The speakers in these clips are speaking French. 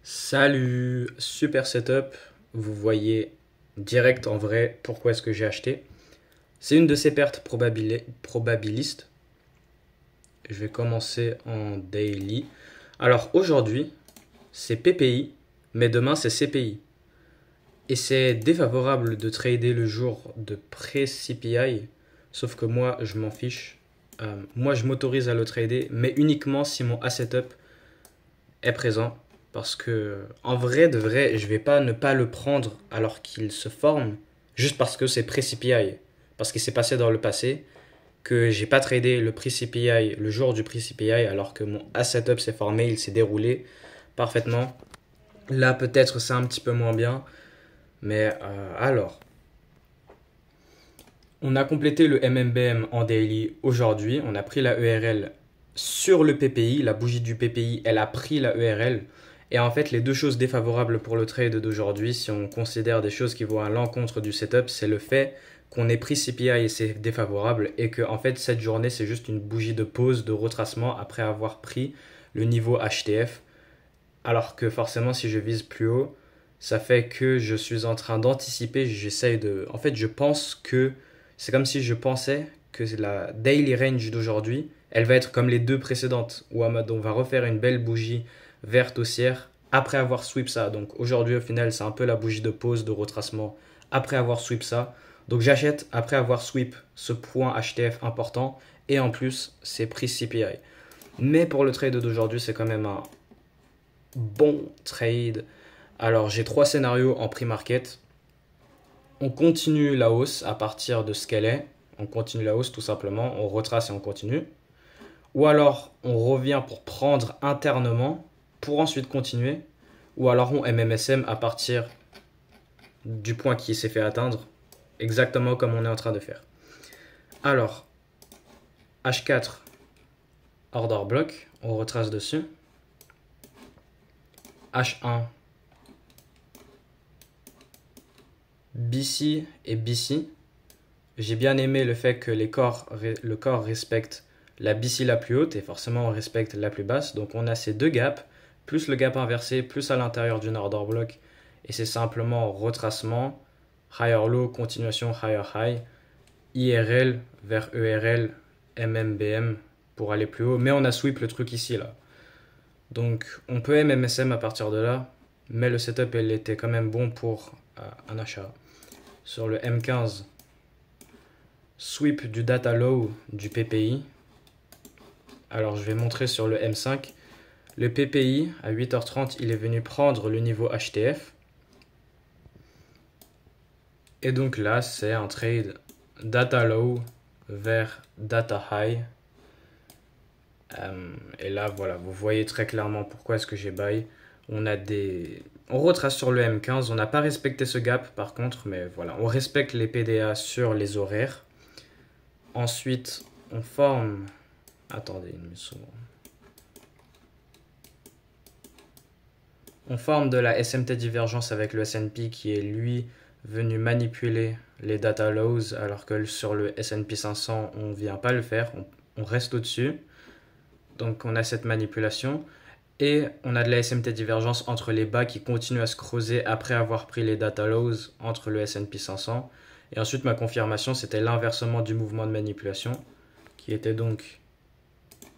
Salut, super setup. Vous voyez direct en vrai pourquoi est-ce que j'ai acheté. C'est une de ces pertes probabilistes. Je vais commencer en daily. Alors aujourd'hui, c'est PPI, mais demain c'est CPI. Et c'est défavorable de trader le jour de pré-CPI, sauf que moi je m'en fiche. Moi je m'autorise à le trader, mais uniquement si mon asset up est présent. Parce que, en vrai, de vrai, je vais pas ne pas le prendre alors qu'il se forme, juste parce que c'est pré-CPI. Parce qu'il s'est passé dans le passé que j'ai pas tradé le pré-CPI le jour du pré-CPI alors que mon asset up s'est formé, il s'est déroulé parfaitement. Là, peut-être c'est un petit peu moins bien, mais alors. On a complété le MMBM en daily aujourd'hui. On a pris la ERL sur le PPI. La bougie du PPI, elle a pris la ERL. Et en fait, les deux choses défavorables pour le trade d'aujourd'hui, si on considère des choses qui vont à l'encontre du setup, c'est le fait qu'on ait pris CPI et c'est défavorable, et que en fait cette journée c'est juste une bougie de pause, de retracement après avoir pris le niveau HTF. Alors que forcément, si je vise plus haut, ça fait que je suis en train d'anticiper. J'essaye de. En fait, je pense que. C'est comme si je pensais que la daily range d'aujourd'hui, elle va être comme les deux précédentes. Où on va refaire une belle bougie verte haussière après avoir sweep ça. Donc aujourd'hui, au final, c'est un peu la bougie de pause, de retracement après avoir sweep ça. Donc j'achète après avoir sweep ce point HTF important. Et en plus, c'est prix CPI. Mais pour le trade d'aujourd'hui, c'est quand même un bon trade. Alors, j'ai trois scénarios en pre-market. On continue la hausse à partir de ce qu'elle est. On continue la hausse tout simplement. On retrace et on continue. Ou alors, on revient pour prendre internement pour ensuite continuer. Ou alors, on MMSM à partir du point qui s'est fait atteindre. Exactement comme on est en train de faire. Alors, H4, order block. On retrace dessus. H1, BC et BC. J'ai bien aimé le fait que le corps respecte la BC la plus haute et forcément on respecte la plus basse. Donc on a ces deux gaps, plus le gap inversé, plus à l'intérieur d'une order block. Et c'est simplement retracement, higher low, continuation higher high, IRL vers ERL, MMBM pour aller plus haut. Mais on a sweep le truc ici là. Donc on peut MMSM à partir de là, mais le setup il était quand même bon pour un achat. Sur le M15, sweep du data low du PPI. Alors je vais montrer sur le M5. Le PPI à 8h30 il est venu prendre le niveau HTF. Et donc là c'est un trade data low vers data high. Et là voilà, vous voyez très clairement pourquoi est-ce que j'ai buy. On retrace sur le M15, on n'a pas respecté ce gap par contre, mais voilà, on respecte les PDA sur les horaires. Ensuite, on forme. Attendez une seconde. On forme de la SMT divergence avec le S&P qui est lui venu manipuler les data lows alors que sur le S&P 500 on ne vient pas le faire, on reste au-dessus. Donc on a cette manipulation. Et on a de la SMT divergence entre les bas qui continuent à se creuser après avoir pris les data lows entre le S&P 500. Et ensuite ma confirmation c'était l'inversement du mouvement de manipulation qui était donc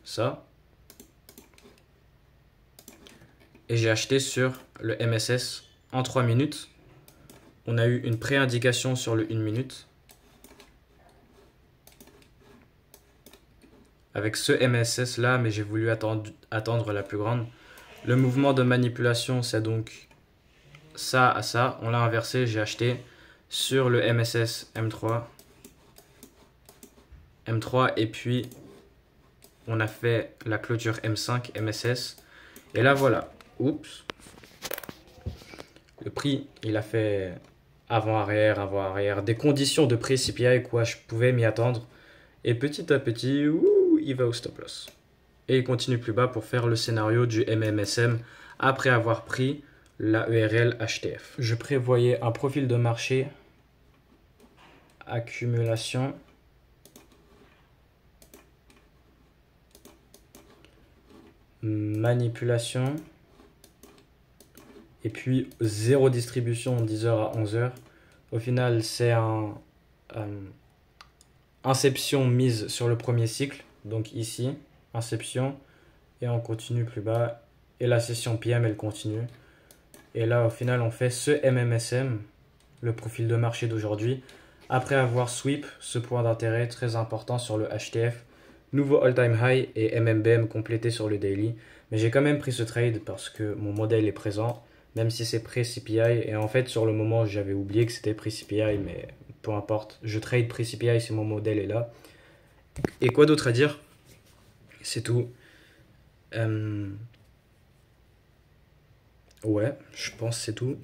ça. Et j'ai acheté sur le MSS en 3 minutes. On a eu une pré-indication sur le 1 minute. Avec ce MSS là, mais j'ai voulu attendre la plus grande. Le mouvement de manipulation, c'est donc ça à ça. On l'a inversé, j'ai acheté sur le MSS M3. M3 et puis on a fait la clôture M5, MSS. Et là voilà, oups. Le prix, il a fait avant-arrière, des conditions de prix CPI, quoi, je pouvais m'y attendre. Et petit à petit, il va au stop loss. Et il continue plus bas pour faire le scénario du MMSM après avoir pris la ERL HTF. Je prévoyais un profil de marché, accumulation, manipulation, Et puis, zéro distribution 10h à 11h. Au final, c'est un inception mise sur le premier cycle. Donc ici, inception. Et on continue plus bas. Et la session PM, elle continue. Et là, au final, on fait ce MMSM, le profil de marché d'aujourd'hui, après avoir sweep ce point d'intérêt très important sur le HTF, nouveau all-time high et MMBM complété sur le daily. Mais j'ai quand même pris ce trade parce que mon modèle est présent, même si c'est pré-CPI. Et en fait, sur le moment, j'avais oublié que c'était pré-CPI, mais peu importe. Je trade pré-CPI si mon modèle est là. Et quoi d'autre à dire? C'est tout. Ouais, je pense que c'est tout.